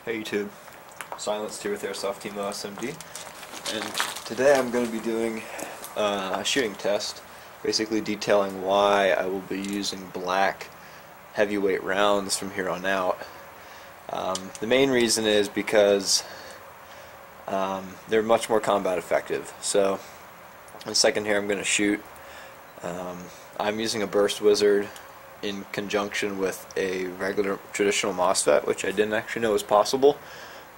Hey YouTube, Silenced here with Airsoft Team OSMD, and today I'm going to be doing a shooting test, basically detailing why I will be using black heavyweight rounds from here on out. The main reason is because they're much more combat effective. So in a second here I'm going to shoot. I'm using a Burst Wizard in conjunction with a regular traditional MOSFET, which I didn't actually know was possible.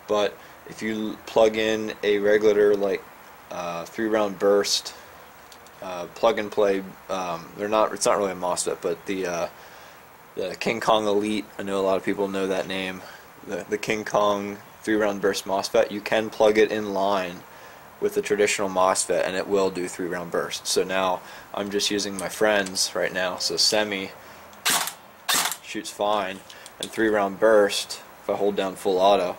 But if you plug in a regular, like 3-round burst plug and play, it's not really a MOSFET, but the King Kong Elite, I know a lot of people know that name, the King Kong 3-round burst MOSFET, you can plug it in line with the traditional MOSFET and it will do 3-round bursts. So now I'm just using my friends right now. So Semi shoots fine, and 3-round burst, if I hold down full auto,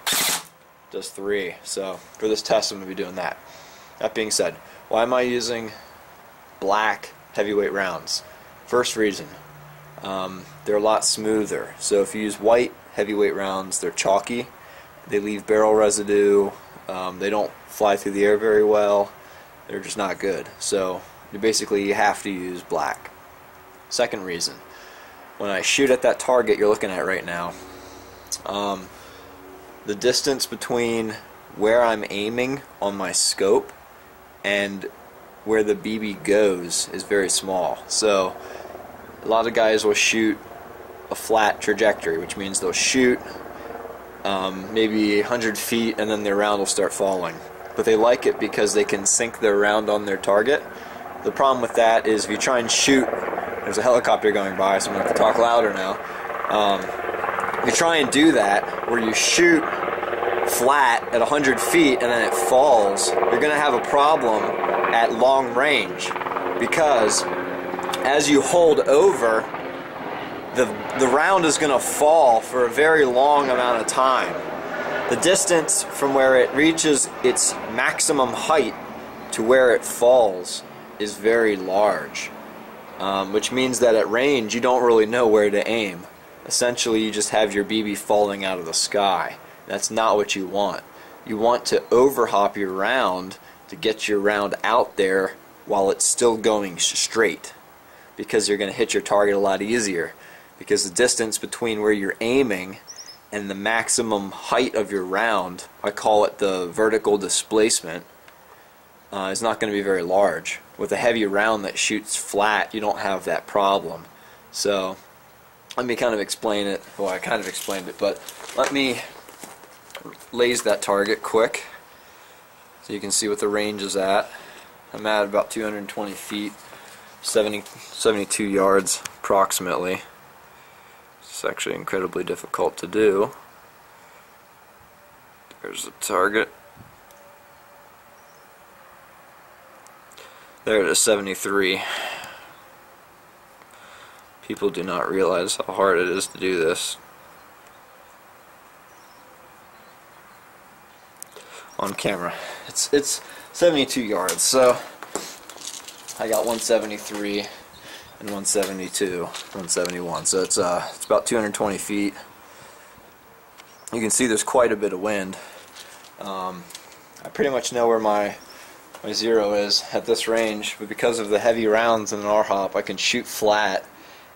does 3. So for this test I'm going to be doing that. That being said, why am I using black heavyweight rounds? First reason, they're a lot smoother. So if you use white heavyweight rounds, they're chalky, they leave barrel residue, they don't fly through the air very well, they're just not good. So you have to use black. Second reason, when I shoot at that target you're looking at right now, the distance between where I'm aiming on my scope and where the BB goes is very small. So a lot of guys will shoot a flat trajectory, which means they'll shoot maybe 100 feet and then their round will start falling. But they like it because they can sink their round on their target. The problem with that is if you try and shoot, there's a helicopter going by, so I'm going to have to talk louder now. If you try and do that, where you shoot flat at 100 feet and then it falls, you're going to have a problem at long range, because as you hold over, the round is going to fall for a very long amount of time. The distance from where it reaches its maximum height to where it falls is very large. Which means that at range you don't really know where to aim. Essentially you just have your BB falling out of the sky. That's not what you want. You want to overhop your round to get your round out there while it's still going straight, because you're going to hit your target a lot easier, because the distance between where you're aiming and the maximum height of your round, I call it the vertical displacement, is not going to be very large. With a heavy round that shoots flat, you don't have that problem. So let me kind of explain it. Well, I kind of explained it, but let me laze that target quick so you can see what the range is at. I'm at about 220 feet, 72 yards approximately. It's actually incredibly difficult to do. There's the target. There it is, 73. People do not realize how hard it is to do this on camera. It's 72 yards, so I got 173 and 172, 171. So it's about 220 feet. You can see there's quite a bit of wind. I pretty much know where my zero is at this range, but because of the heavy rounds in an R-hop, I can shoot flat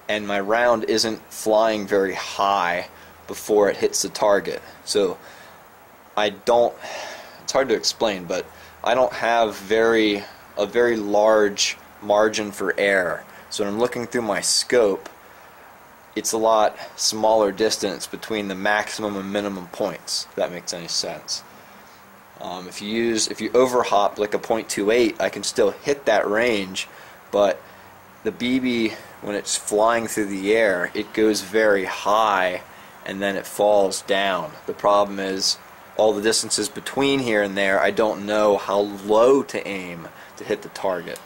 and my round isn't flying very high before it hits the target. So it's hard to explain, but I don't have a very large margin for error. So when I'm looking through my scope, it's a lot smaller distance between the maximum and minimum points, if that makes any sense. If you overhop like a .28, I can still hit that range, but the BB, when it's flying through the air, it goes very high and then it falls down. The problem is all the distances between here and there, I don't know how low to aim to hit the target.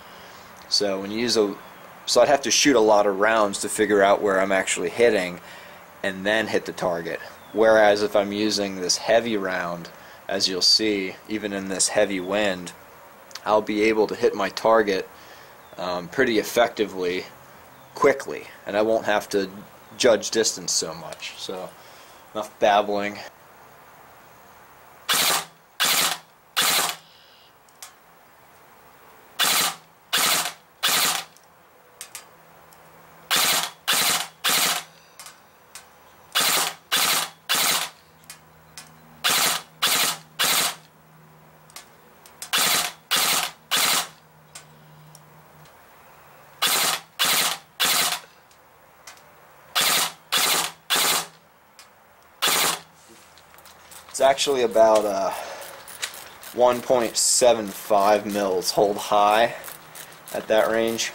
So when you use so I'd have to shoot a lot of rounds to figure out where I'm actually hitting and then hit the target. Whereas if I'm using this heavy round, as you'll see, even in this heavy wind, I'll be able to hit my target pretty effectively, quickly, and I won't have to judge distance so much. So enough babbling. It's actually about 1.75 mils hold high at that range.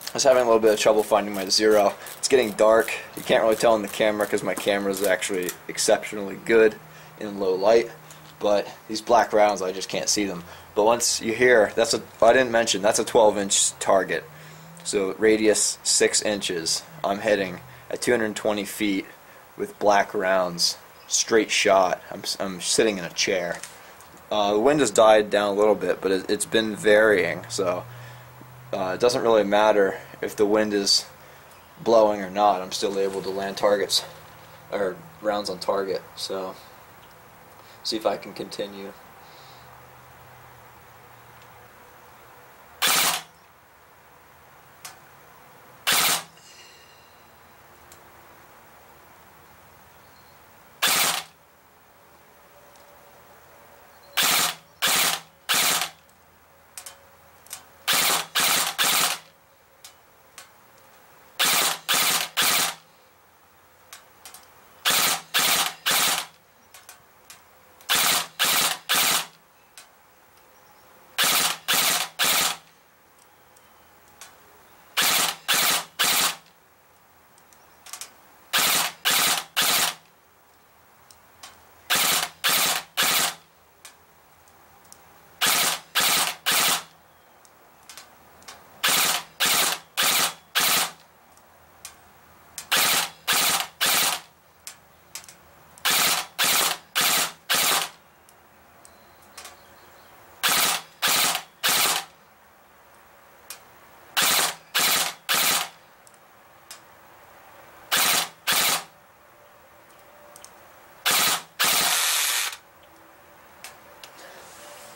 I was having a little bit of trouble finding my zero. It's getting dark. You can't really tell in the camera because my camera is actually exceptionally good in low light. But these black rounds, I just can't see them. But once you hear, I didn't mention, that's a 12-inch target. So radius 6 inches. I'm hitting at 220 feet with black rounds, straight shot. I'm sitting in a chair. The wind has died down a little bit, but it's been varying, so it doesn't really matter if the wind is blowing or not. I'm still able to land targets, or rounds on target. So, see if I can continue.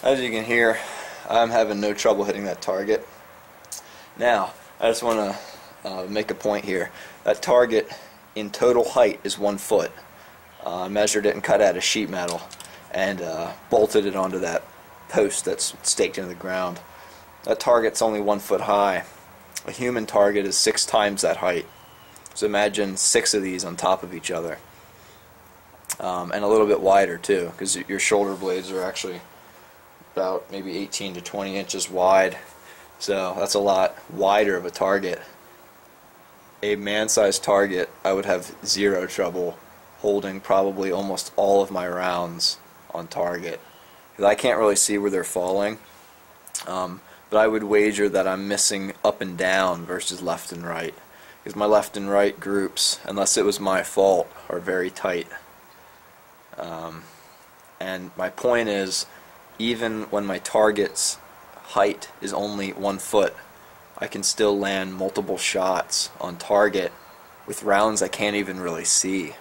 As you can hear, I'm having no trouble hitting that target. Now, I just want to make a point here. That target in total height is 1 foot. I measured it and cut out a sheet metal and bolted it onto that post that's staked into the ground. That target's only 1 foot high. A human target is 6 times that height. So imagine 6 of these on top of each other. And a little bit wider too, because your shoulder blades are actually about maybe 18 to 20 inches wide, so that's a lot wider of a target. A man-sized target, I would have zero trouble holding probably almost all of my rounds on target, because I can't really see where they're falling, but I would wager that I'm missing up and down versus left and right, because my left and right groups, unless it was my fault, are very tight. And my point is, even when my target's height is only 1 foot, I can still land multiple shots on target with rounds I can't even really see.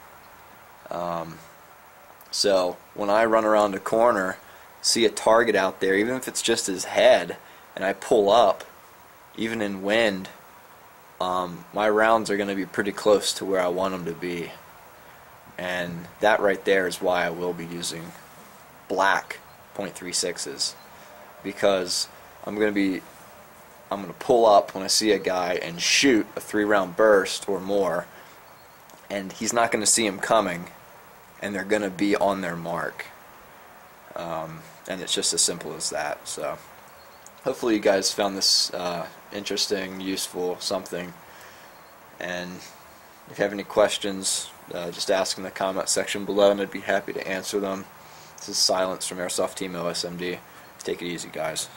So when I run around a corner, see a target out there, even if it's just his head, and I pull up, even in wind, my rounds are going to be pretty close to where I want them to be. And that right there is why I will be using black .36s, because I'm going to pull up when I see a guy and shoot a 3-round burst or more, and he's not going to see him coming, and they're going to be on their mark. And it's just as simple as that. So hopefully you guys found this interesting, useful, something. And if you have any questions, just ask in the comment section below, and I'd be happy to answer them. This is Silence from Airsoft Team OSMD. Take it easy, guys.